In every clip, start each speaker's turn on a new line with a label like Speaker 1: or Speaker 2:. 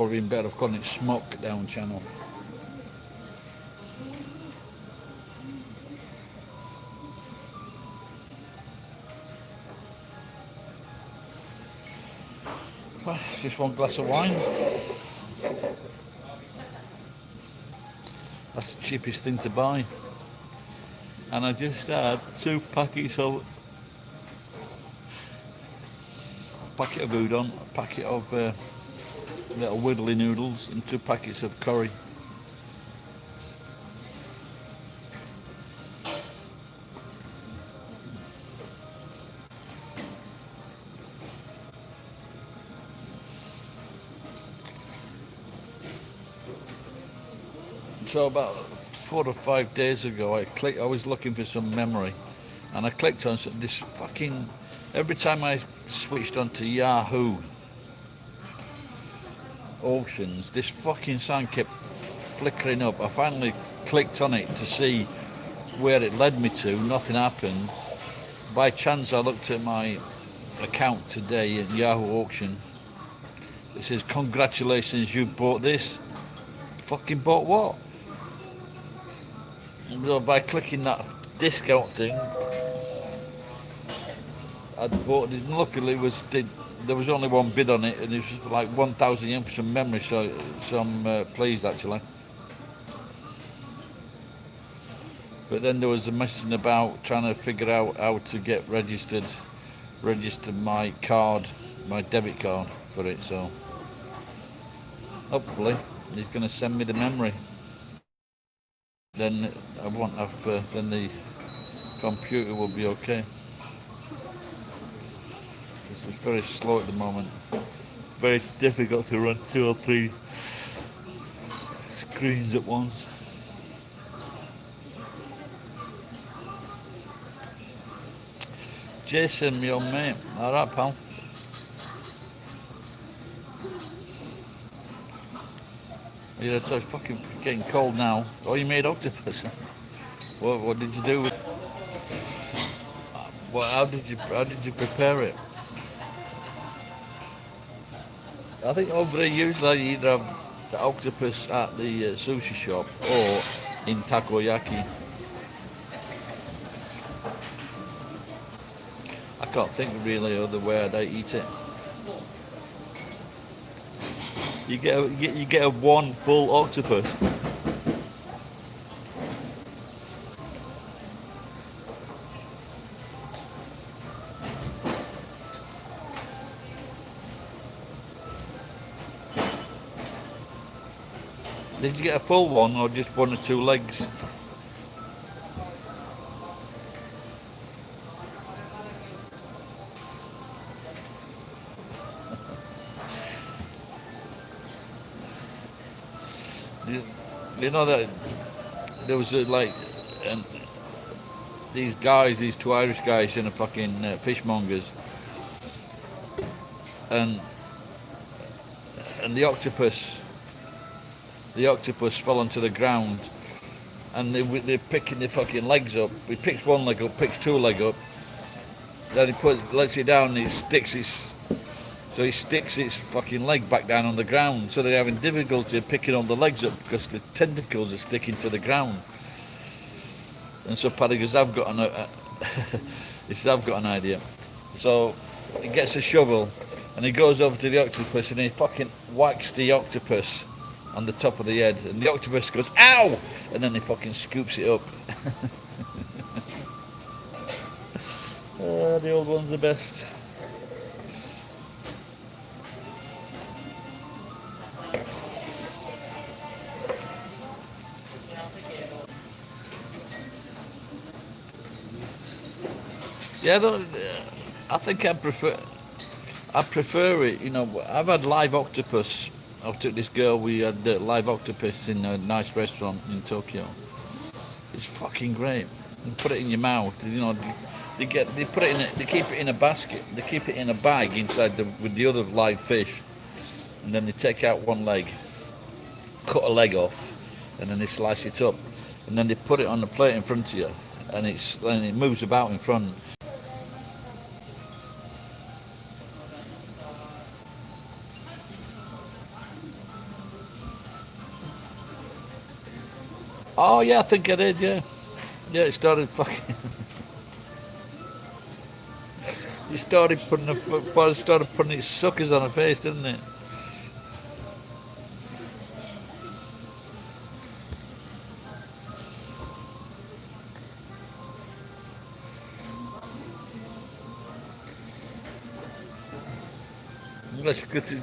Speaker 1: probably been better off calling it Smoke Down Channel. Just one glass of wine. That's the cheapest thing to buy. And I just had 2 packets of udon, a packet of little widdly noodles, and 2 packets of curry. So about 4 or 5 days ago, I was looking for some memory, and I clicked on this fucking. Every time I switched onto Yahoo auctions, this fucking sign kept flickering up. I finally clicked on it to see where it led me to. Nothing happened. By chance, I looked at my account today at Yahoo auction. It says, "Congratulations, you bought this." Fucking bought what? So by clicking that discount thing, I bought it. Luckily, there was only one bid on it, and it was like 1,000 yen for some memory. So I'm pleased actually. But then there was a messing about trying to figure out how to get register my card, my debit card for it. So hopefully he's going to send me the memory. Then I won't have. Then the computer will be okay. It's very slow at the moment. Very difficult to run 2 or 3 screens at once. Jason, my old mate. Alright, pal. Yeah, it's fucking getting cold now. Oh, you made octopus. What did you do? How did you prepare it? I think over there usually you either have the octopus at the sushi shop or in takoyaki. I can't think really of the way they eat it. You get a one full octopus. Did you get a full one or just 1 or 2 legs? You know that there was these 2 Irish guys in a fucking fishmongers, and the octopus fell onto the ground, and they're picking the fucking legs up. He picks 1 leg up, picks 2 leg up, then lets it down, and he sticks its fucking leg back down on the ground. So they're having difficulty picking all the legs up because the tentacles are sticking to the ground. And so Paddy goes, I've got an idea. So he gets a shovel and he goes over to the octopus and he fucking whacks the octopus on the top of the head, and the octopus goes, "Ow!" and then he fucking scoops it up. The old one's the best. Yeah, I think I prefer it. You know, I've had live octopus. I took this girl. We had live octopus in a nice restaurant in Tokyo. It's fucking great. You put it in your mouth. You know, they keep it in a basket. They keep it in a bag inside with the other live fish, and then they take out 1 leg, cut a leg off, and then they slice it up, and then they put it on the plate in front of you, and it moves about in front. Oh yeah, I think I did. Yeah, yeah. It started fucking. It started putting started putting its suckers on her face, didn't it? That's good.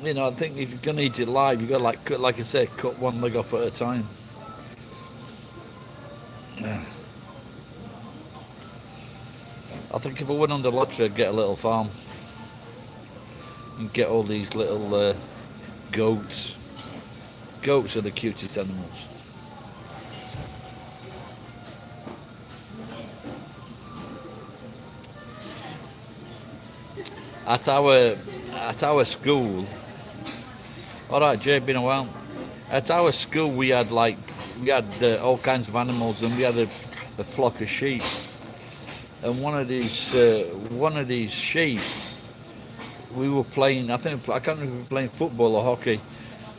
Speaker 1: You know, I think if you're gonna eat it live, you got to like I said, cut one leg off at a time. I think if I went on the lottery, I'd get a little farm and get all these little goats. Goats are the cutest animals. At our school, all right, Jay, been a while. At our school, we had all kinds of animals, and we had a flock of sheep. And one of these sheep, we were playing. I can't remember if we were playing football or hockey,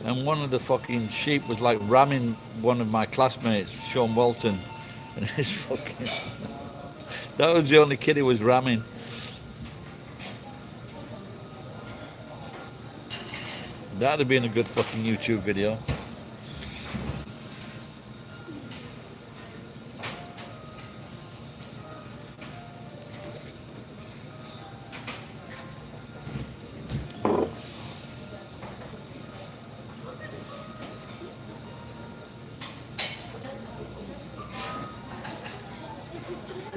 Speaker 1: and one of the fucking sheep was like ramming one of my classmates, Sean Walton, and his fucking. That was the only kid he was ramming. That'd have been a good fucking YouTube video.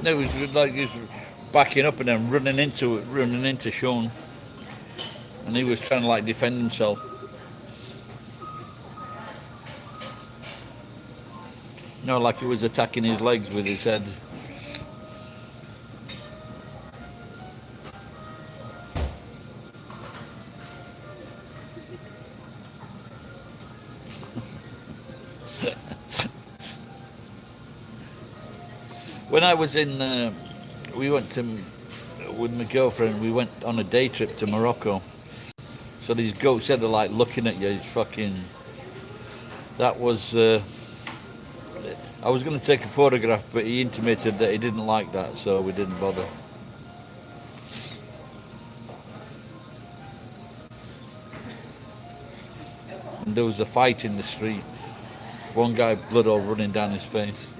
Speaker 1: It was like he was backing up and then running into Sean, and he was trying to like defend himself. You know, like he was attacking his legs with his head. When I was in, we went to with my girlfriend. We went on a day trip to Morocco. So these goats said they're like looking at you. It's fucking. That was. I was going to take a photograph, but he intimated that he didn't like that, so we didn't bother. And there was a fight in the street. One guy, blood all running down his face.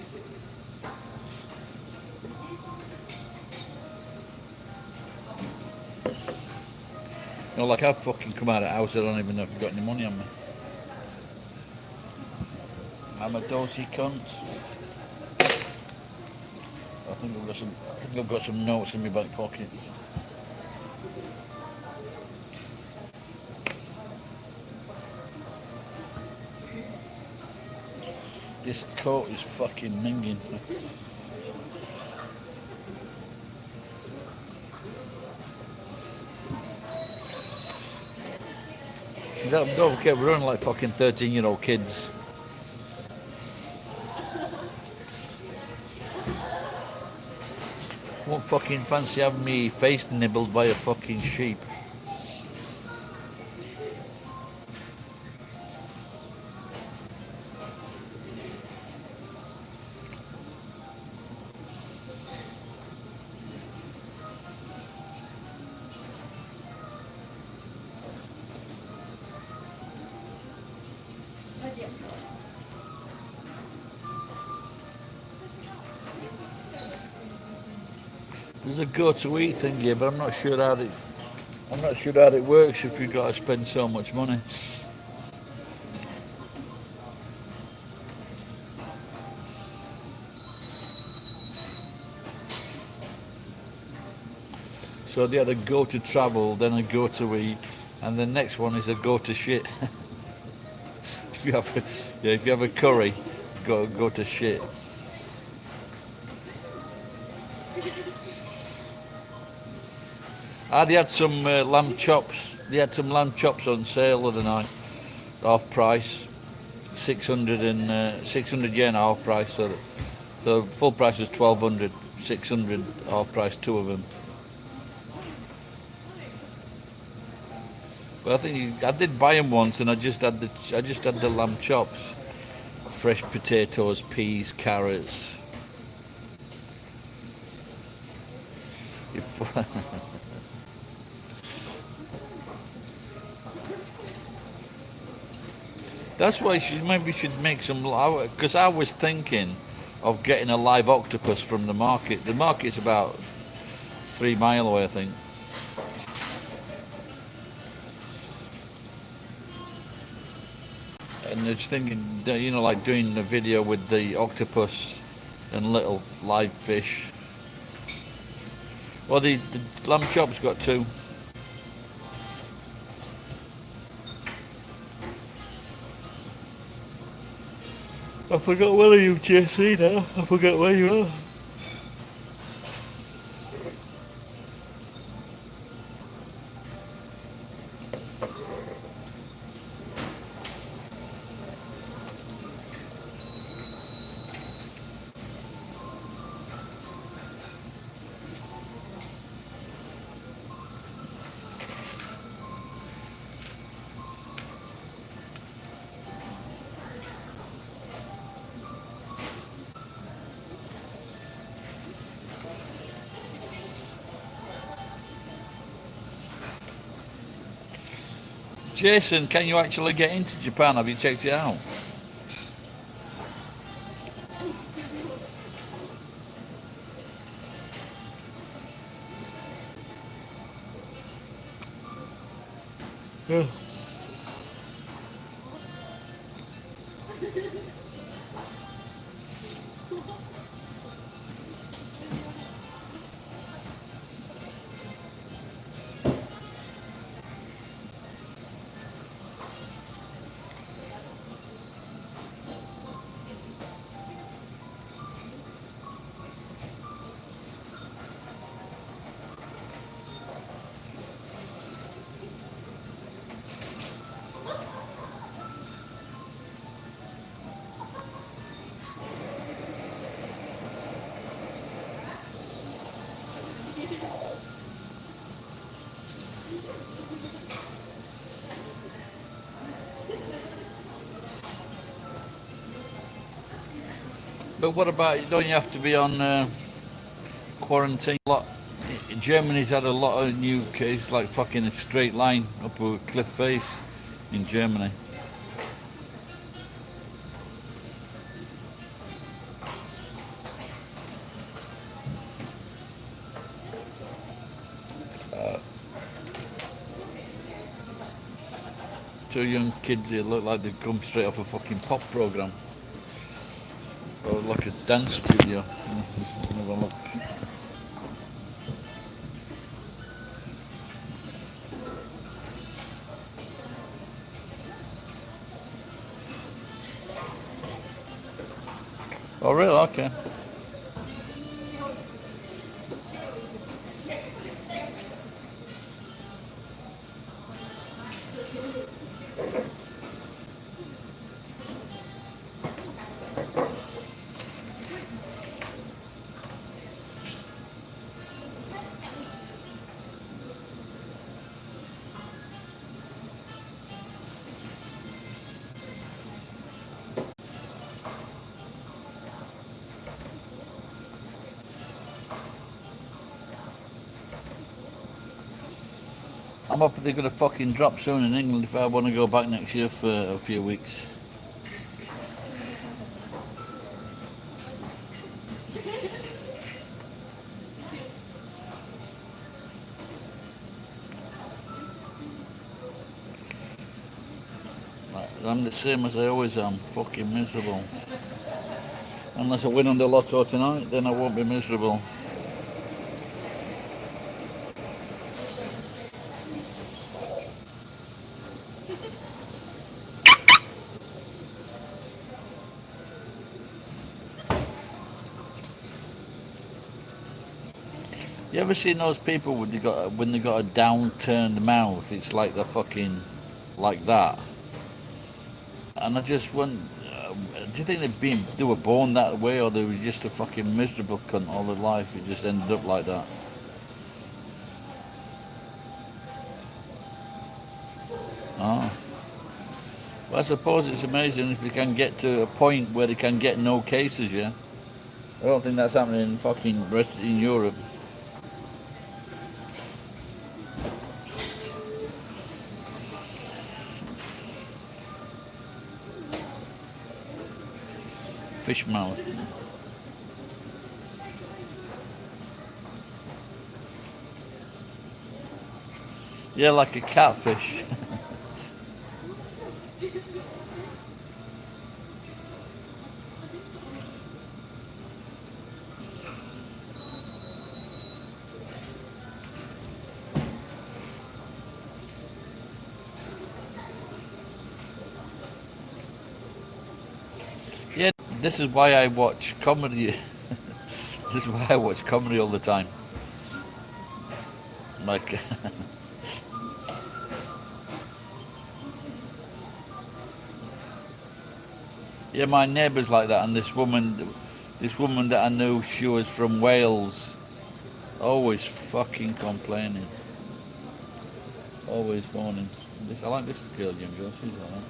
Speaker 1: You know, like I've fucking come out of the house, I don't even know if I've got any money on me. I'm a dozy cunt. I think I've got some notes in my back pocket. This coat is fucking minging. Don't forget, we're only like fucking 13-year-old kids. Won't fucking fancy having me face nibbled by a fucking sheep. There's a go to eat thing here, but I'm not sure how it works if you've got to spend so much money. So they had a go to travel, then a go to eat, and the next one is a go to shit. If you have a curry, go to shit. They had some lamb chops. They had some lamb chops on sale the other night, half price, 600 yen half price. So full price was 1200, 600 half price, two of them. But I think I did buy them once, and I just had the lamb chops. fresh potatoes, peas, carrots. That's why maybe should make some. Because I was thinking of getting a live octopus from the market. The market's about 3 mile away, I think. And I was thinking, like doing a video with the octopus and little live fish. Well, the lamb chop's got two. I forgot where you, Jesse, now. I forgot where you are. Jason, can you actually get into Japan? Have you checked it out? Yeah. But what about, don't you have to be on quarantine? Germany's had a lot of new cases, like fucking a straight line up a cliff face in Germany. Two young kids here look like they've come straight off a fucking pop program. Or like a dance studio. Have a look. Oh really? Okay. I'm up they're gonna fucking drop soon in England if I want to go back next year for a few weeks. I'm the same as I always am, fucking miserable. Unless I win on the lotto tonight, then I won't be miserable. You ever seen those people when they got a downturned mouth? It's like they're fucking like that. And I just wonder, do you think they were born that way, or they were just a fucking miserable cunt all their life? It just ended up like that. Oh. Well, I suppose it's amazing if they can get to a point where they can get no cases, yeah? I don't think that's happening in fucking rest in Europe. Fish mouth. Yeah, like a catfish. Yeah, this is why I watch comedy. This is why I watch comedy all the time. Like, yeah, my neighbour's like that, and this woman that I knew, she was from Wales, always fucking complaining, always moaning. This, I like this girl, young girl. She's alright.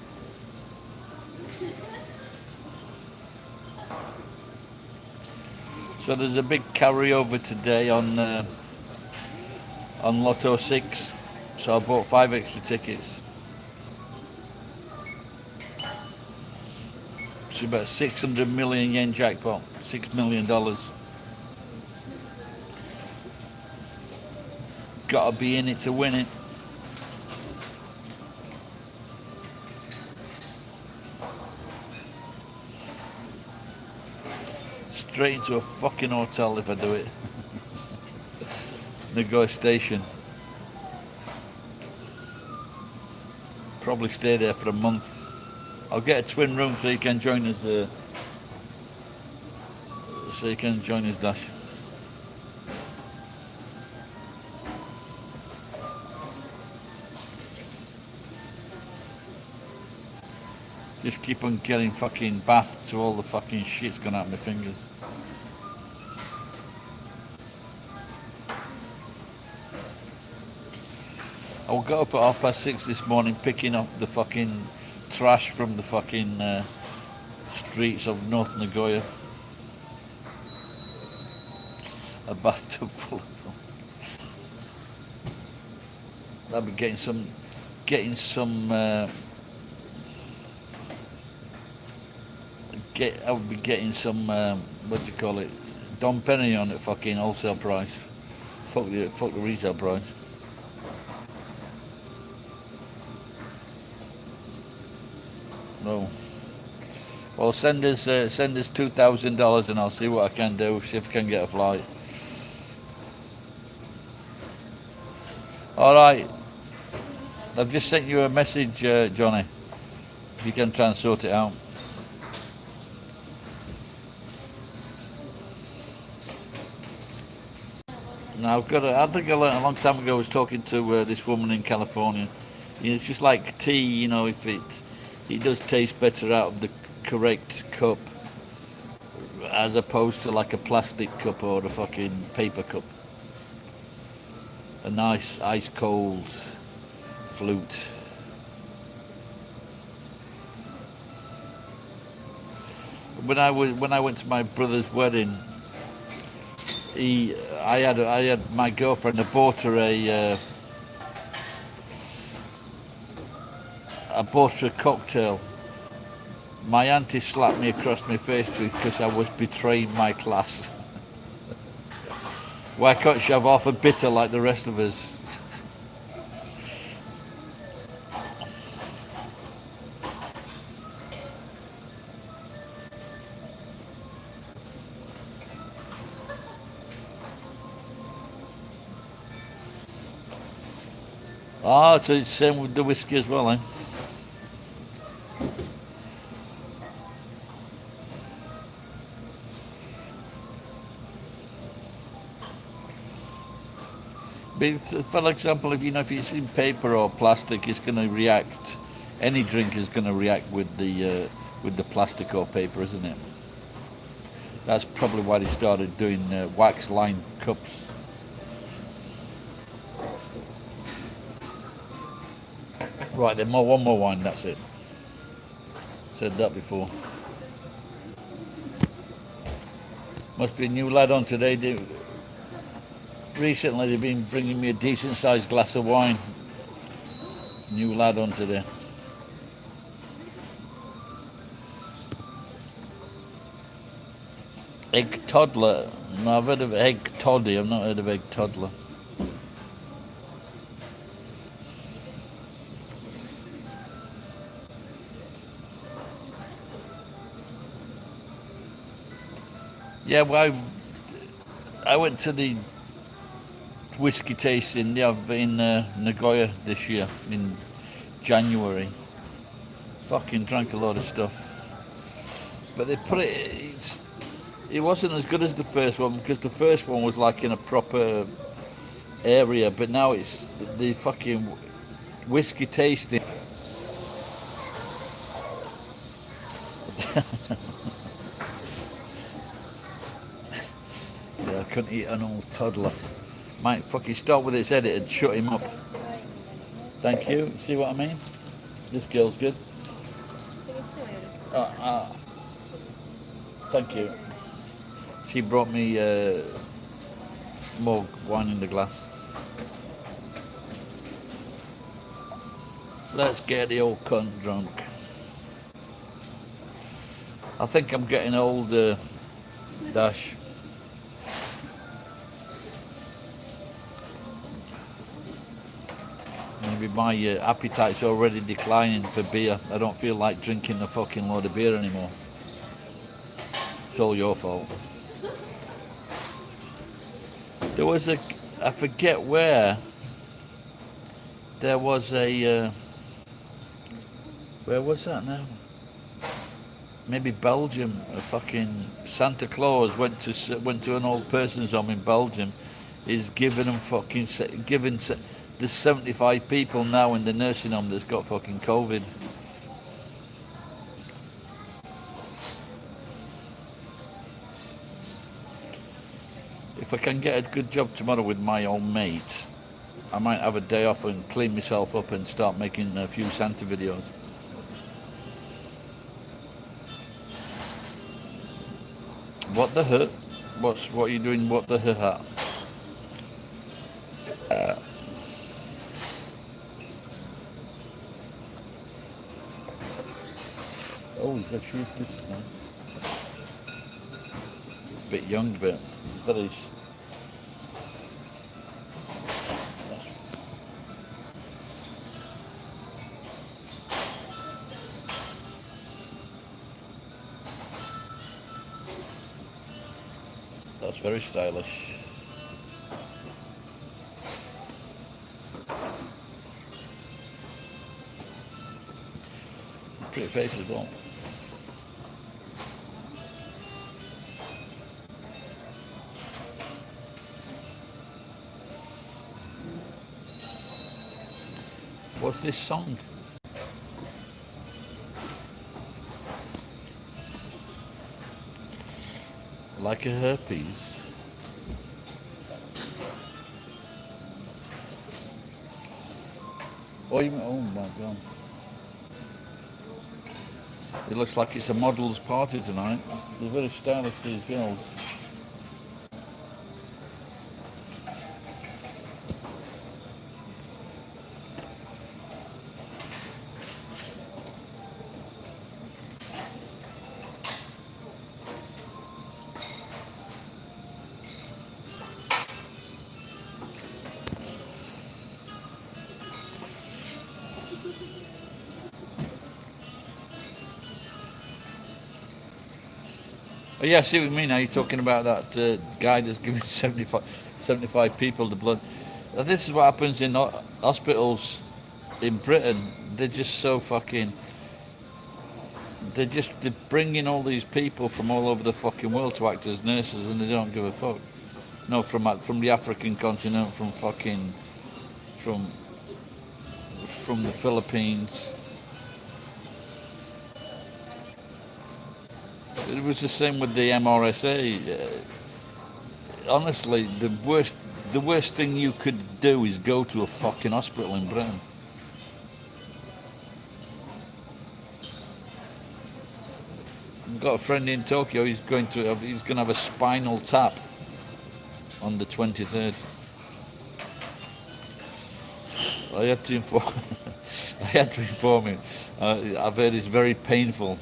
Speaker 1: So there's a big carryover today on Lotto 6. So I bought 5 extra tickets. It's about 600 million yen jackpot, $6 million. Gotta be in it to win it. Straight into a fucking hotel if I do it. Nagoya Station. Probably stay there for a month. I'll get a twin room so you can join us. So you can join us, Dash. Just keep on getting fucking bathed to all the fucking shit's gone out my fingers. I got up at 6:30 this morning picking up the fucking trash from the fucking streets of North Nagoya. A bathtub full of them. I'll be getting some I would be getting some what do you call it, Dom Perignon at fucking wholesale price. Fuck the retail price. No. Well, send us $2,000 and I'll see what I can do. See if I can get a flight. All right. I've just sent you a message, Johnny. If you can try and sort it out. Now I think I learned a long time ago. I was talking to this woman in California. You know, it's just like tea, you know. If it does taste better out of the correct cup, as opposed to like a plastic cup or a fucking paper cup. A nice ice cold flute. When I went to my brother's wedding, I had my girlfriend. I bought her a cocktail. My auntie slapped me across my face because I was betraying my class. Why can't she have half a bitter like the rest of us? Ah, so it's the same with the whiskey as well, eh? But for example, if it's in paper or plastic, it's going to react. Any drink is going to react with the plastic or paper, isn't it? That's probably why they started doing wax-lined cups. Right, then one more wine. That's it. Said that before. Must be a new lad on today. Recently they've been bringing me a decent sized glass of wine. New lad on today. Egg toddler. No, I've heard of egg toddy. I've not heard of egg toddler. Yeah, well, I went to the whiskey tasting in Nagoya this year in January. Fucking drank a lot of stuff, but they put it wasn't as good as the first one because the first one was like in a proper area, but now it's the fucking whiskey tasting. Yeah, I couldn't eat an old toddler. Might fucking start with its head, it'd shut him up. Thank you. See what I mean? This girl's good. Thank you. She brought me more wine in the glass. Let's get the old cunt drunk. I think I'm getting old, Dash. Maybe my appetite's already declining for beer. I don't feel like drinking a fucking load of beer anymore. It's all your fault. There was I forget where, there was where was that now? Maybe Belgium. A fucking Santa Claus went to an old person's home in Belgium. He's giving them fucking there's 75 people now in the nursing home that's got fucking COVID. If I can get a good job tomorrow with my old mates, I might have a day off and clean myself up and start making a few Santa videos. What the hell? What are you doing? What the hell? Oh, she's this nice. Bit young, but very. That's very stylish. Pretty face as well. What's this song? Like a herpes. Oh my god. It looks like it's a model's party tonight. They're very stylish, these girls. Oh yeah, I see what you mean. Now you're talking about that guy that's giving 75 people the blood. Now, this is what happens in hospitals in Britain. They're just so fucking. They're bringing all these people from all over the fucking world to act as nurses, and they don't give a fuck. No, from the African continent, from the Philippines. It was the same with the MRSA. Honestly, the worst thing you could do is go to a fucking hospital in Britain. got a friend in Tokyo. He's going to have a spinal tap on the 23rd. I had to inform. I had to inform him. I've heard it's very painful.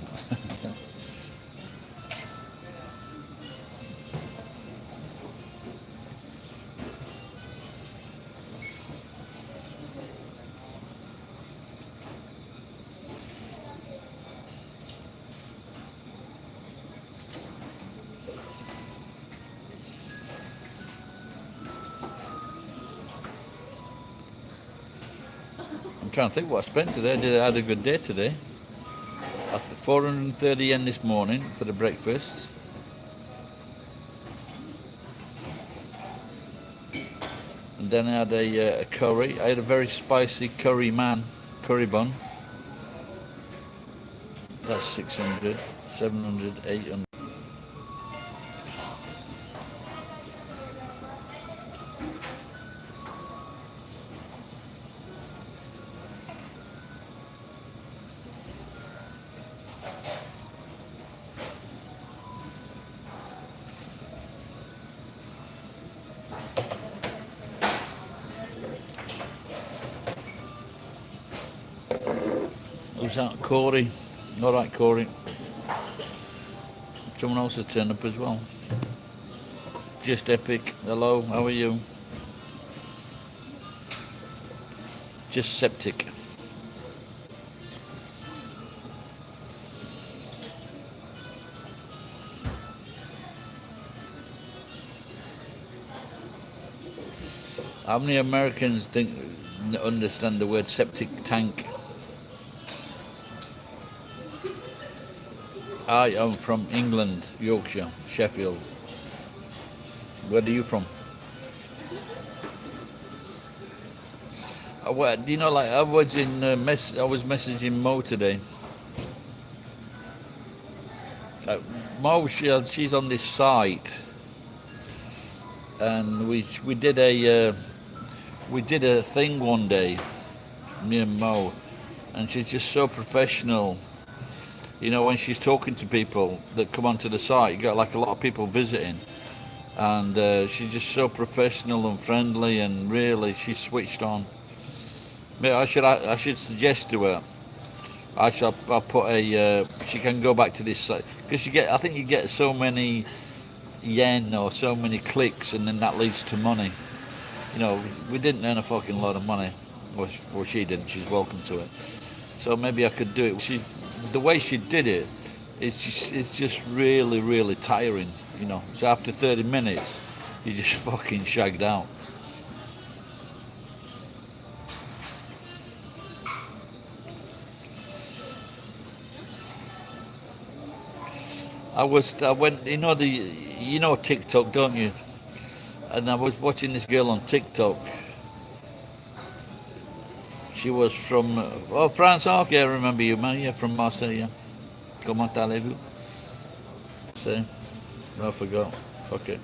Speaker 1: I'm trying to think what I spent today. I had a good day today. 430 yen this morning for the breakfast. And then I had a curry. I had a very spicy curry bun. That's 600, 700, 800. Who's that? Corey. Alright, Corey. Someone else has turned up as well. Just Epic. Hello, how are you? Just Septic. How many Americans understand the word septic tank? I am from England, Yorkshire, Sheffield. Where are you from? Well, you know, like I was messaging Mo today. Mo, she's on this site, and we did a thing one day, me and Mo, and she's just so professional. You know, when she's talking to people that come onto the site, you got like a lot of people visiting, and she's just so professional and friendly, and really she's switched on. I should suggest to her. I'll put she can go back to this site because I think you get so many yen or so many clicks, and then that leads to money. You know, we didn't earn a fucking lot of money. Well, she didn't. She's welcome to it. So maybe I could do it. The way she did it, it's just really, really tiring. You know, so after 30 minutes, you just fucking shagged out. I went, you know TikTok, don't you? And I was watching this girl on TikTok. She was from, France. Oh, okay, I remember you, man. Yeah, from Marseille. Comment allez-vous? See? I forgot. Fuck it.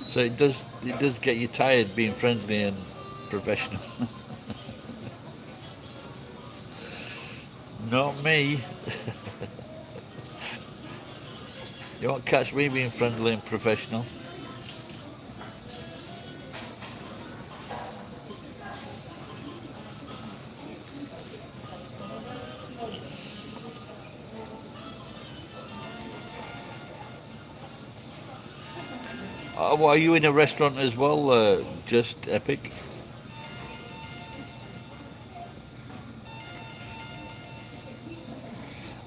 Speaker 1: So it does get you tired being friendly and professional. Not me. You won't catch me being friendly and professional. Well, are you in a restaurant as well? Just Epic?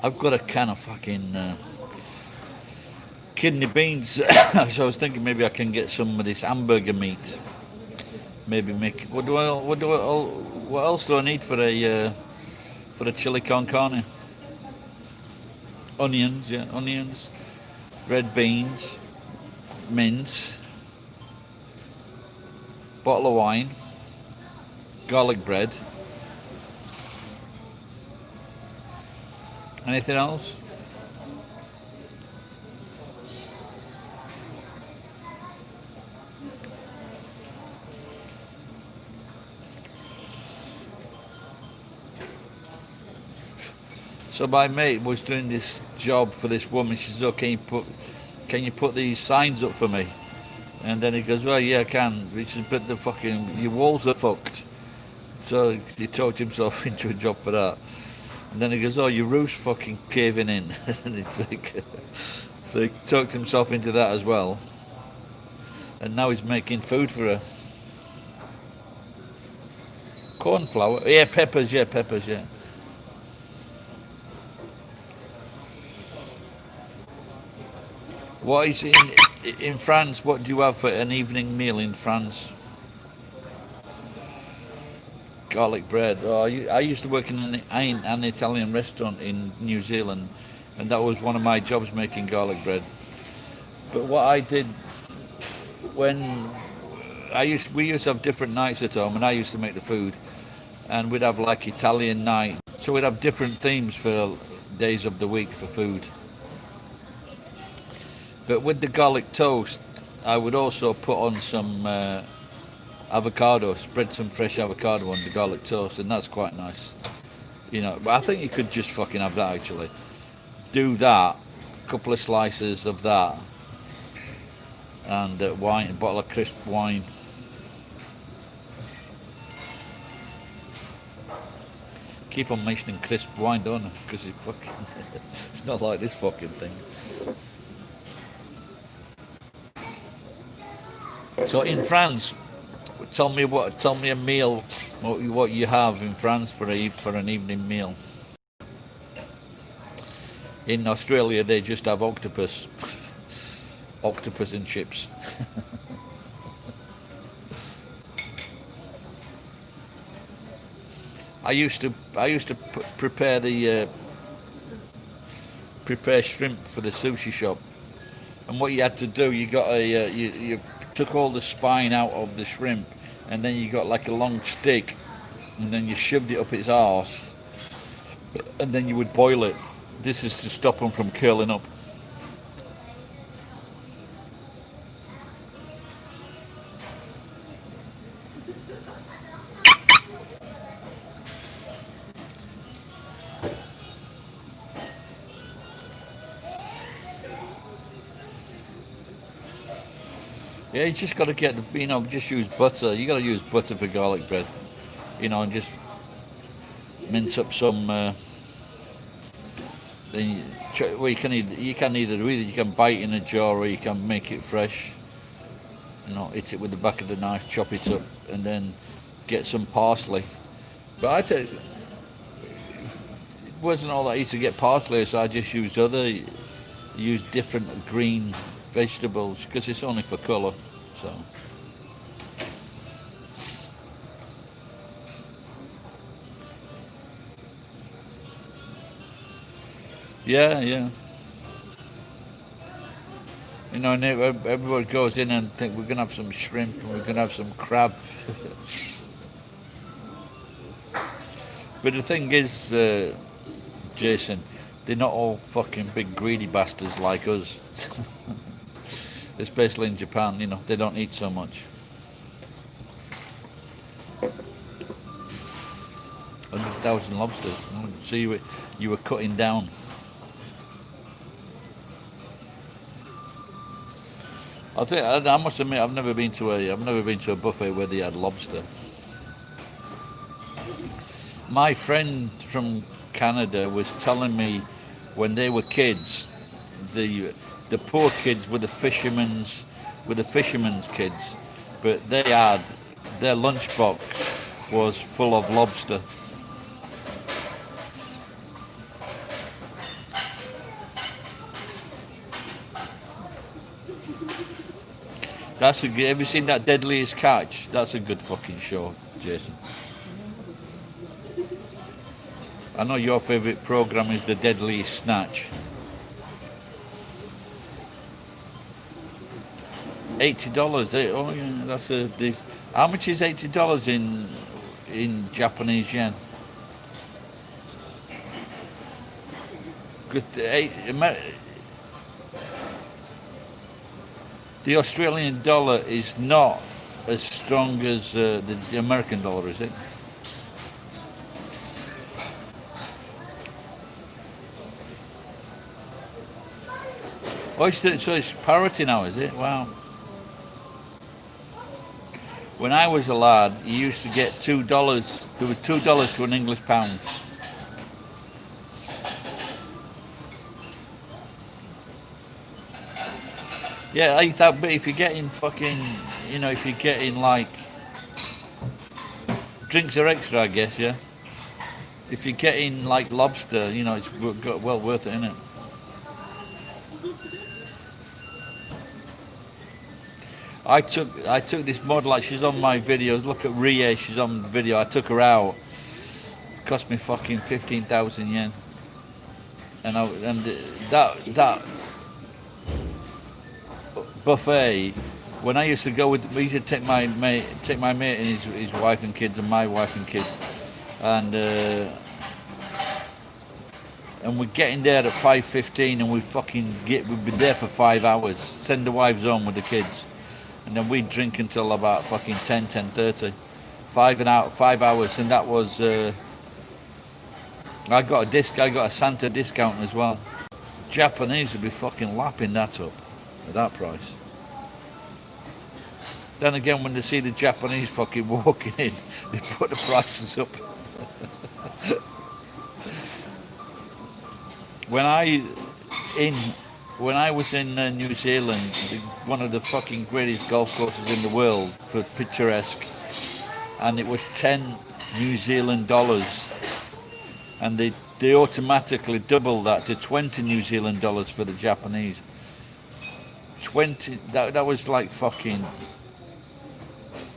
Speaker 1: I've got a can of fucking kidney beans, so I was thinking maybe I can get some of this hamburger meat. Maybe make. What else do I need for a chili con carne? Onions, yeah, onions, red beans, mince, bottle of wine, garlic bread. Anything else? So my mate was doing this job for this woman. She says, "Oh, can you put these signs up for me?" And then he goes, "Well, yeah, I can." He says, "But the fucking your walls are fucked." So he talked himself into a job for that. And then he goes, "Oh, your roof's fucking caving in." And it's like, so he talked himself into that as well. And now he's making food for her. Cornflower, yeah, peppers, yeah, peppers, yeah. What is in France? What do you have for an evening meal in France? Garlic bread. Oh, I used to work in an Italian restaurant in New Zealand, and that was one of my jobs, making garlic bread. But what I did when we used to have different nights at home, and I used to make the food, and we'd have like Italian night. So we'd have different themes for days of the week for food. But with the garlic toast, I would also put on some avocado, spread some fresh avocado on the garlic toast, and that's quite nice. But I think you could just fucking have that actually. Do that, a couple of slices of that, and wine, a bottle of crisp wine. Keep on mentioning crisp wine, don't I? Because it's not like this fucking thing. So in France, tell me a meal, what you have in France for an evening meal. In Australia, they just have octopus and chips. I used to prepare shrimp for the sushi shop, and what you had to do, you took all the spine out of the shrimp, and then you got like a long stick, and then you shoved it up its arse, and then you would boil it. This is to stop them from curling up. Yeah, you just got to just use butter. You got to use butter for garlic bread, and just mince up some. Then well, you can bite in a jar or you can make it fresh. Hit it with the back of the knife, chop it up, and then get some parsley. But I tell you, it wasn't all that easy to get parsley, so I just used different green vegetables because it's only for colour. So yeah, yeah. And everybody goes in and think we're gonna have some shrimp and we're gonna have some crab. But the thing is, Jason, they're not all fucking big greedy bastards like us. Especially in Japan, they don't eat so much. 100,000 lobsters. So you were cutting down. I must admit I've never been to a buffet where they had lobster. My friend from Canada was telling me when they were kids, the poor kids were the fishermen's kids, but their lunchbox was full of lobster. Have you seen that Deadliest Catch? That's a good fucking show, Jason. I know your favourite programme is the Deadliest Snatch. $80. Oh yeah, that's a. How much is $80 in Japanese yen? The Australian dollar is not as strong as the American dollar, is it? Oh, so it's parity now, is it? Wow. When I was a lad, you used to get $2. There was $2 to an English pound. Yeah, like that. But if you're getting fucking, if you're getting like drinks are extra, I guess. Yeah. If you're getting like lobster, it's well worth it, isn't it? I took this model, like she's on my videos. Look at Rie, she's on the video. I took her out. It cost me fucking 15,000 yen. And that buffet. When I used to go we used to take my mate and his wife and kids and my wife and kids, and we'd get in there at 5:15 and we'd be there for 5 hours. Send the wives home with the kids, and then we'd drink until about fucking 10:30. 5 hours, and that was. I got a Santa discount as well. Japanese would be fucking lapping that up at that price. Then again, when they see the Japanese fucking walking in, they put the prices up. When I was in New Zealand, one of the fucking greatest golf courses in the world for picturesque, and it was 10 New Zealand dollars, and they automatically double that to 20 New Zealand dollars for the Japanese. 20, that was like fucking,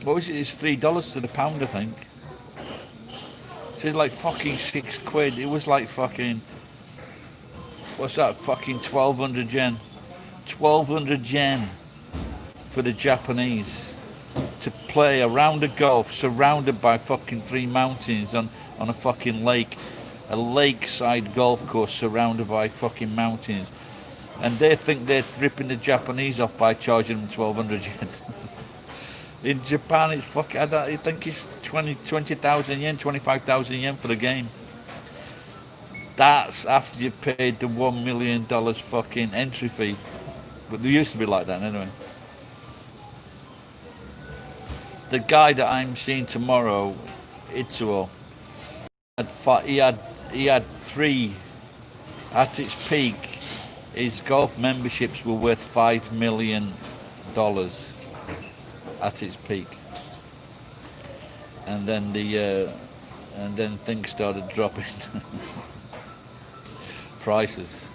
Speaker 1: what was it? It's $3 to the pound, I think. So it's like fucking £6. It was like fucking, what's that? Fucking 1,200 yen. 1,200 yen for the Japanese to play a round of golf surrounded by fucking 3 mountains on a fucking lake. A lakeside golf course surrounded by fucking mountains. And they think they're ripping the Japanese off by charging them 1,200 yen. In Japan, it's fucking, I think it's 20,000 yen, 25,000 yen for the game. That's after you've paid the $1 million fucking entry fee. But they used to be like that anyway. The guy that I'm seeing tomorrow, Itsuo, he had 3 at its peak. His golf memberships were worth $5 million at its peak, and then things started dropping. Prices.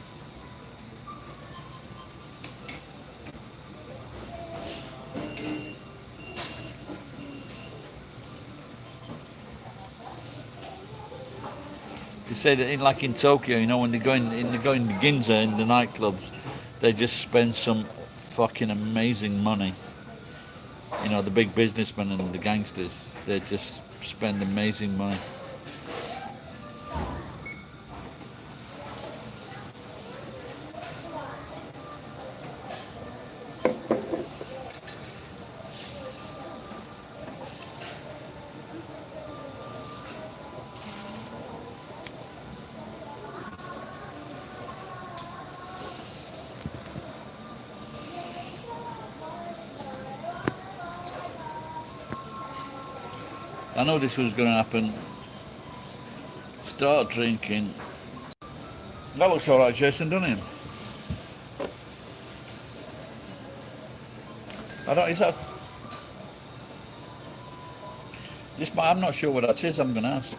Speaker 1: They say that in Tokyo, when they go in to Ginza in the nightclubs, they just spend some fucking amazing money. The big businessmen and the gangsters, they just spend amazing money. I know this was going to happen. Start drinking. That looks alright, Jason, doesn't it? Is that... I'm not sure what that is, I'm going to ask.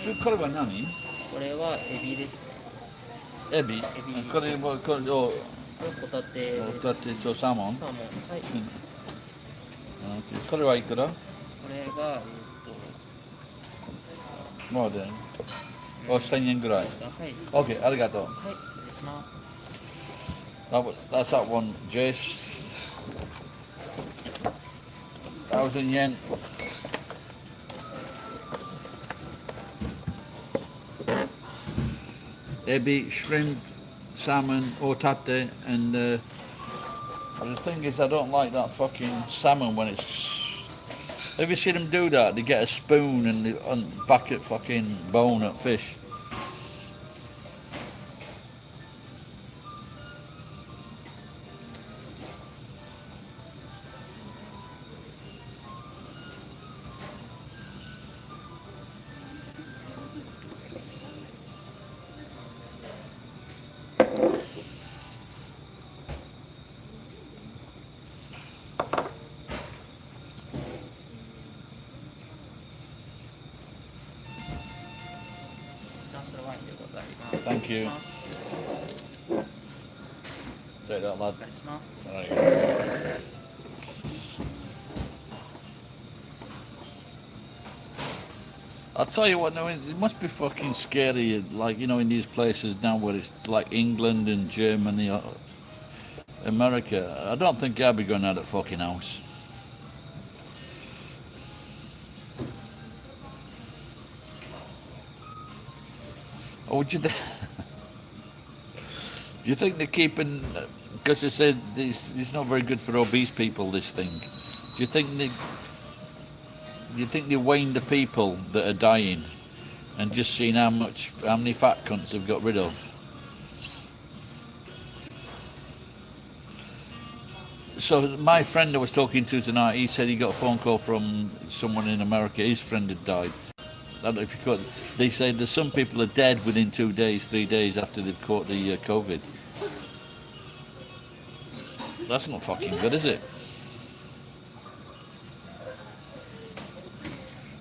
Speaker 1: So, これは何？
Speaker 2: これはエビですね。
Speaker 1: エビ？これを
Speaker 2: ホタテ。
Speaker 1: ホタテとサーモン？
Speaker 2: サーモン。はい。
Speaker 1: これはいくら？
Speaker 2: これが
Speaker 1: もうで、1000円ぐらい。
Speaker 2: はい。
Speaker 1: OK、ありがとう。
Speaker 2: はい。失礼します。
Speaker 1: That's that one, Jace. 1,000 yen. Ebi, shrimp, salmon, otate, and but the thing is, I don't like that fucking salmon when it's Have you seen them do that? They get a spoon and they back at fucking bone at fish. Thank you. Take that, lad. There you go. I'll tell you what, now it must be fucking scary, like, you know, in these places now where it's like England and Germany or America. I don't think I'd be going out of fucking house. Or would you do you think they're keeping, because they said it's not very good for obese people, this thing. Do you think they weighing the people that are dying and just seeing how many fat cunts they've got rid of? So my friend I was talking to tonight, he said he got a phone call from someone in America. His friend had died. I don't know if you could. They say that some people are dead within 2 days, 3 days after they've caught the COVID. That's not fucking good, is it?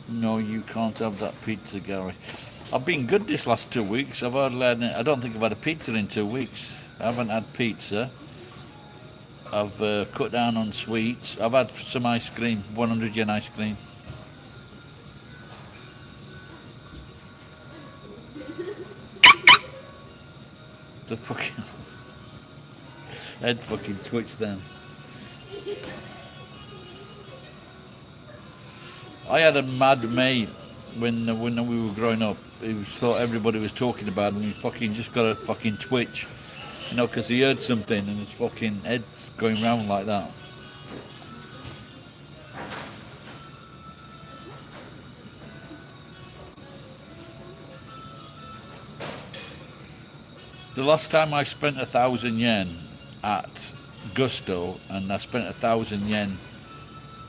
Speaker 1: No, you can't have that pizza, Gary. I've been good this last 2 weeks. I don't think I've had a pizza in 2 weeks. I haven't had pizza. I've cut down on sweets. I've had some ice cream, 100 yen ice cream. The fucking head fucking twitched then. I had a mad mate when we were growing up. He thought everybody was talking about him. He fucking just got a fucking twitch, you know, because he heard something and his fucking head's going round like that. The last time I spent 1,000 yen at Gusto, and I spent 1,000 yen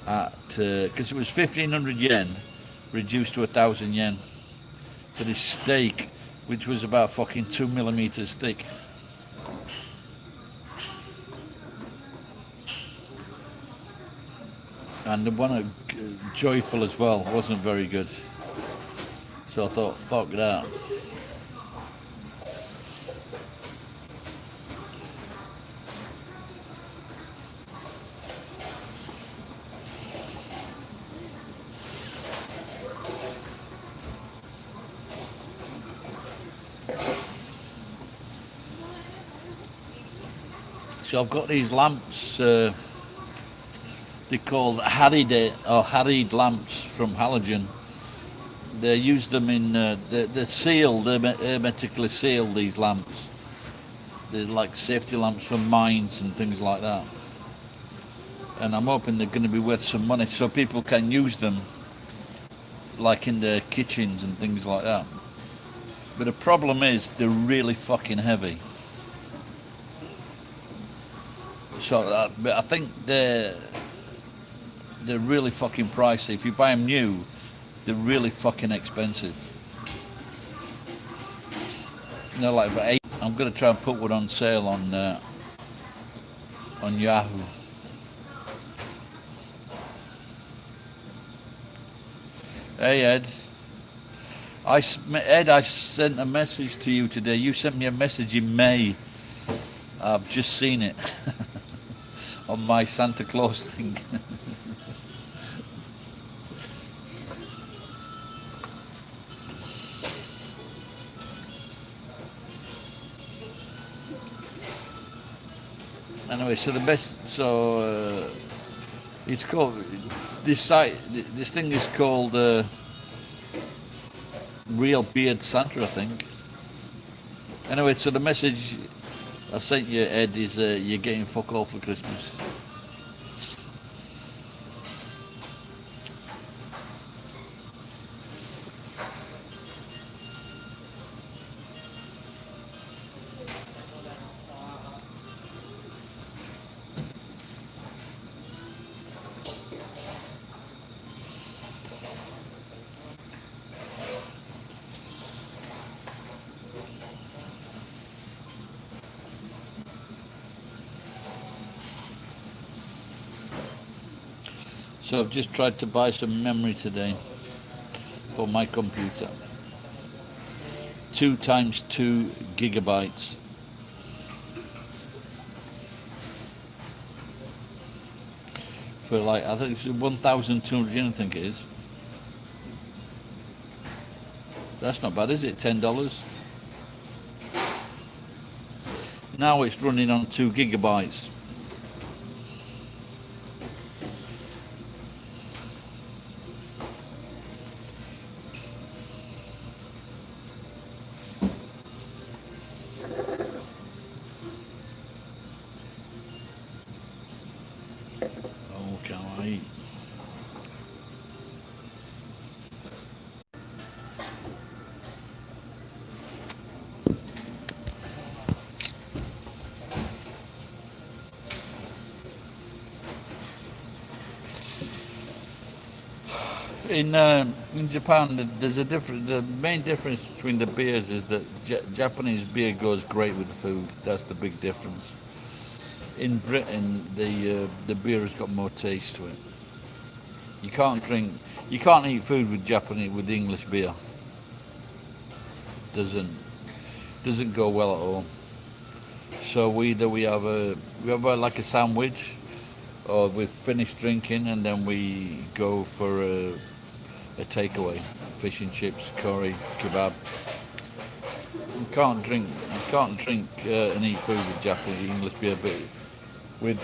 Speaker 1: at, because it was 1,500 yen reduced to 1,000 yen for this steak, which was about fucking 2 millimeters thick. And the one at Joyful as well wasn't very good. So I thought, fuck that. So I've got these lamps, they're called harried lamps from Halogen. They use them in, they're sealed, they're hermetically sealed, these lamps. They're like safety lamps from mines and things like that. And I'm hoping they're going to be worth some money so people can use them like in their kitchens and things like that. But the problem is they're really fucking heavy. So, but I think they're really fucking pricey. If you buy them new, they're really fucking expensive. You know, like for 8. I'm gonna try and put one on sale on Yahoo. Hey Ed, I sent a message to you today. You sent me a message in May. I've just seen it. On my Santa Claus thing. Anyway, so it's called, this thing is called Real Beard Santa, I think. Anyway, so the message I sent you, Ed, is you're getting fuck all for Christmas. So I've just tried to buy some memory today for my computer. 2 times 2 gigabytes. For like, I think it's 1,200 yen, I think it is. That's not bad, is it? $10. Now it's running on 2 gigabytes. Oh, can I eat? In Japan, there's a different. The main difference between the beers is that Japanese beer goes great with food. That's the big difference. In Britain, the beer has got more taste to it. You can't drink, you can't eat food with Japanese with English beer. Doesn't go well at all. So either we have like a sandwich, or we've finished drinking and then we go for a takeaway, fish and chips, curry, kebab. You can't drink and eat food with Japanese English beer, but with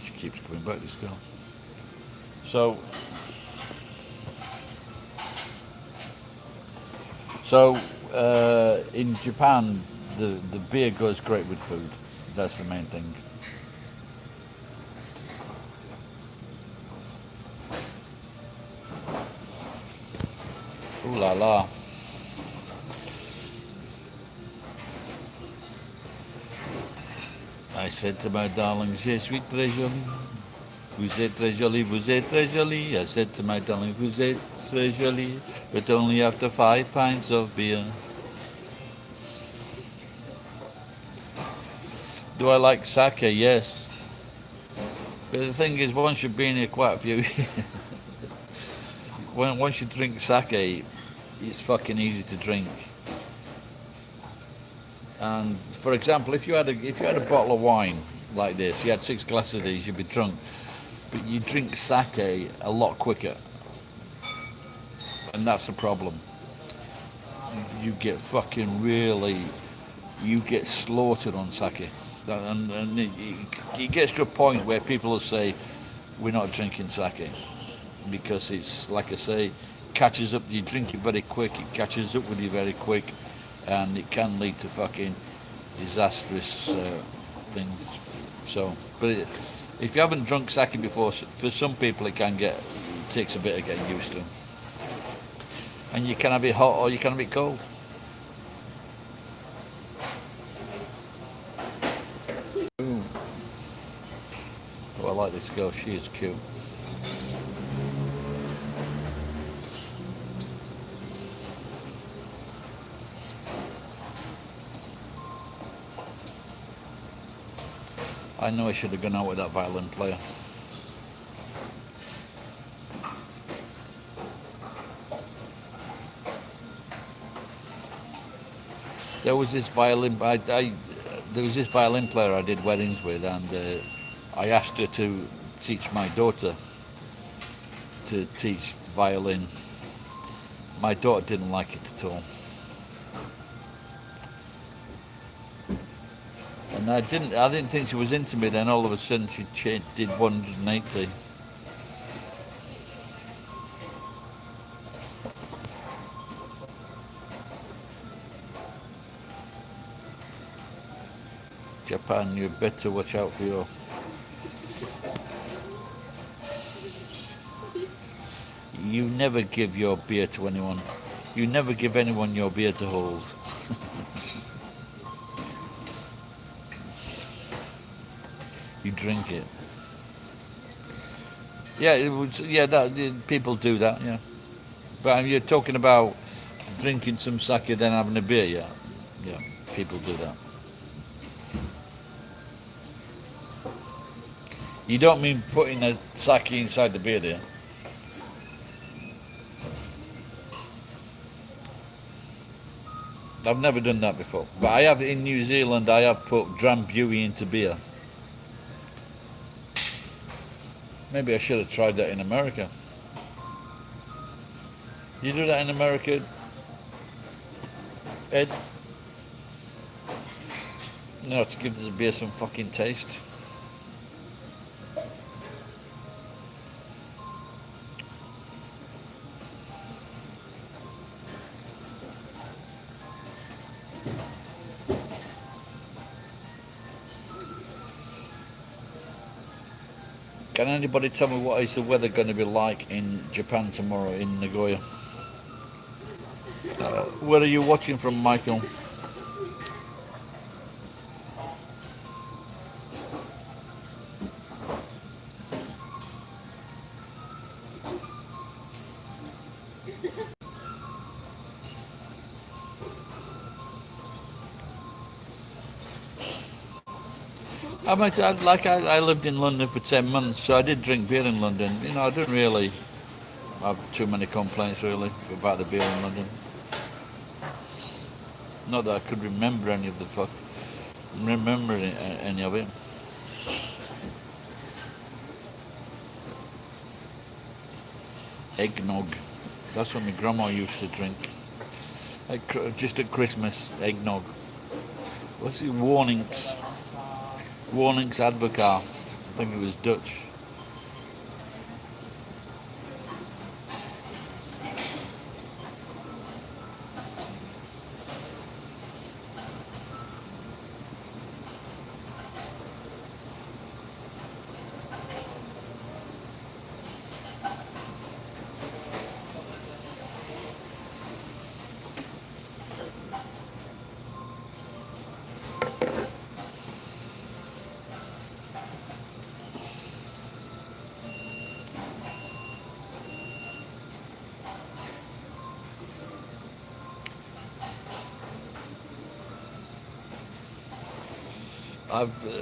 Speaker 1: she keeps coming back, this girl. So in Japan, the beer goes great with food. That's the main thing. Ooh la la. I said to my darling, je suis très jolie. Vous êtes très jolie, vous êtes très jolie. I said to my darling, vous êtes très jolie, but only after 5 pints of beer. Do I like sake? Yes. But the thing is, once you've been here quite a few once you drink sake, it's fucking easy to drink. And for example, if you had a bottle of wine like this, you had 6 glasses of these, you'd be drunk. But you drink sake a lot quicker, and that's the problem. You get you get slaughtered on sake, and it gets to a point where people will say, "We're not drinking sake," because it's, like I say, catches up. You drink it very quick. It catches up with you very quick, and it can lead to fucking disastrous things. So, if you haven't drunk sake before, for some people it takes a bit of getting used to. And you can have it hot or you can have it cold. Ooh. Oh, I like this girl. She is cute. I know I should have gone out with that violin player. There was this violin player I did weddings with, and I asked her to teach my daughter to teach violin. My daughter didn't like it at all. And I didn't think she was into me. Then all of a sudden she did 180. Japan, you better watch out for your. You never give your beer to anyone. You never give anyone your beer to hold. You drink it. Yeah, people do that. Yeah, but you're talking about drinking some sake then having a beer. Yeah, people do that. You don't mean putting a sake inside the beer, do you? I've never done that before. But I have in New Zealand, I have put Drambuie into beer. Maybe I should have tried that in America. You do that in America, Ed? No, to give the beer some fucking taste. Can anybody tell me what is the weather going to be like in Japan tomorrow in Nagoya? Where are you watching from, Michael? I lived in London for 10 months, so I did drink beer in London. You know, I didn't really have too many complaints really about the beer in London. Not that I could remember any of any of it. Eggnog. That's what my grandma used to drink. Just at Christmas, eggnog. What's it? Warnings Advocaat. I think it was Dutch.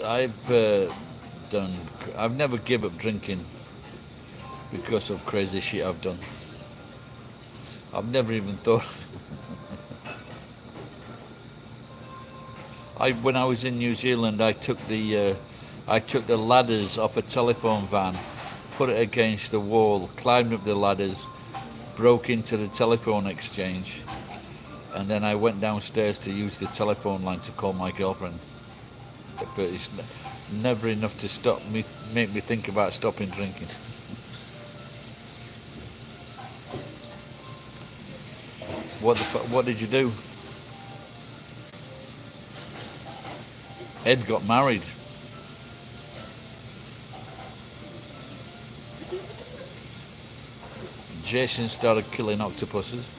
Speaker 1: I've done. I've never give up drinking because of crazy shit I've done. I've never even thought. When I was in New Zealand, I took the ladders off a telephone van, put it against the wall, climbed up the ladders, broke into the telephone exchange, and then I went downstairs to use the telephone line to call my girlfriend. But it's never enough to make me think about stopping drinking. What did you do? Ed got married. Jason started killing octopuses.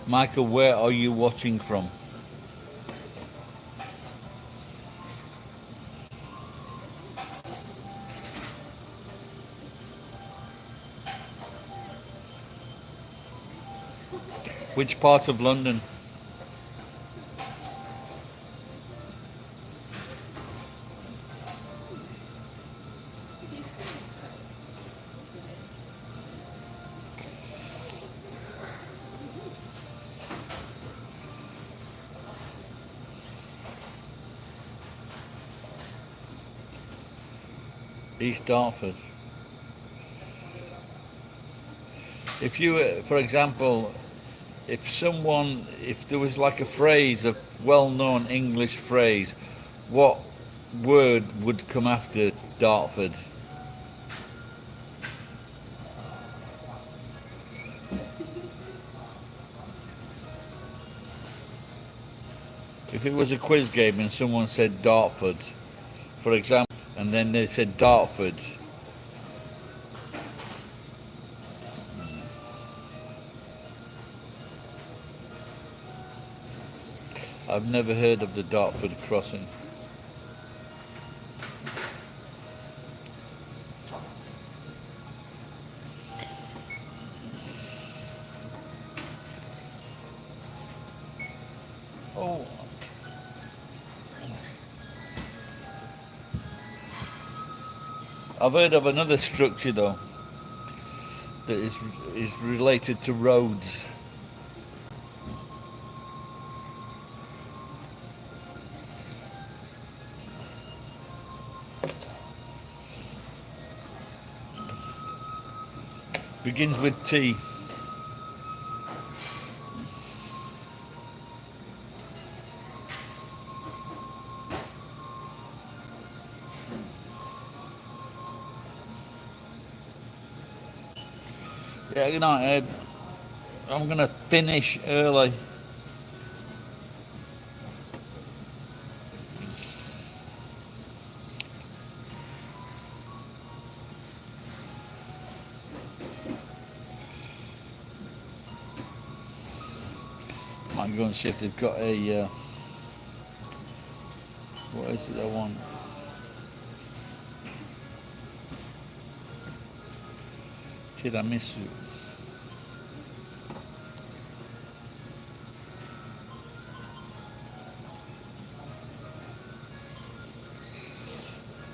Speaker 1: Michael, where are you watching from? Which part of London? East Dartford. If you, for example, if there was like a phrase, a well-known English phrase, what word would come after Dartford? If it was a quiz game and someone said Dartford, for example, and then they said Dartford, I've never heard of the Dartford crossing. Oh, I've heard of another structure though that is related to roads. Begins with T. Yeah, good night, Ed. I'm gonna finish early. Might go and see if they've got a what is it I want? Tiramisu.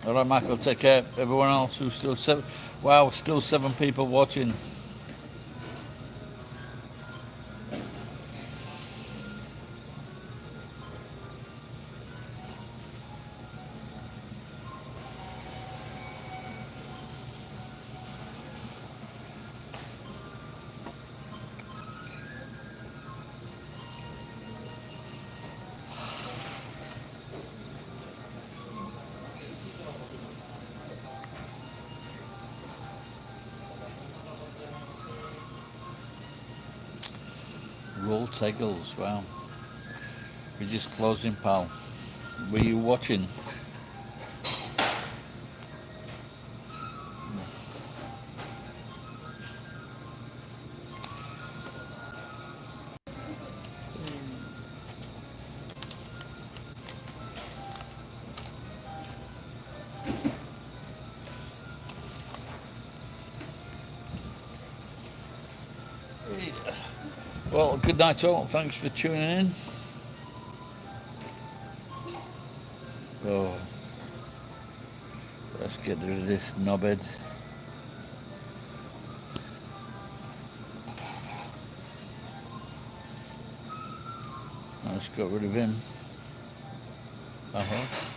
Speaker 1: All right, Michael. Take care. Everyone else who's still seven. Wow, still 7 people watching. Roll Teggles. Wow. We're just closing, pal. Were you watching? Well, good night all. Thanks for tuning in. Oh, let's get rid of this knobhead. Let's get rid of him. Uh-huh.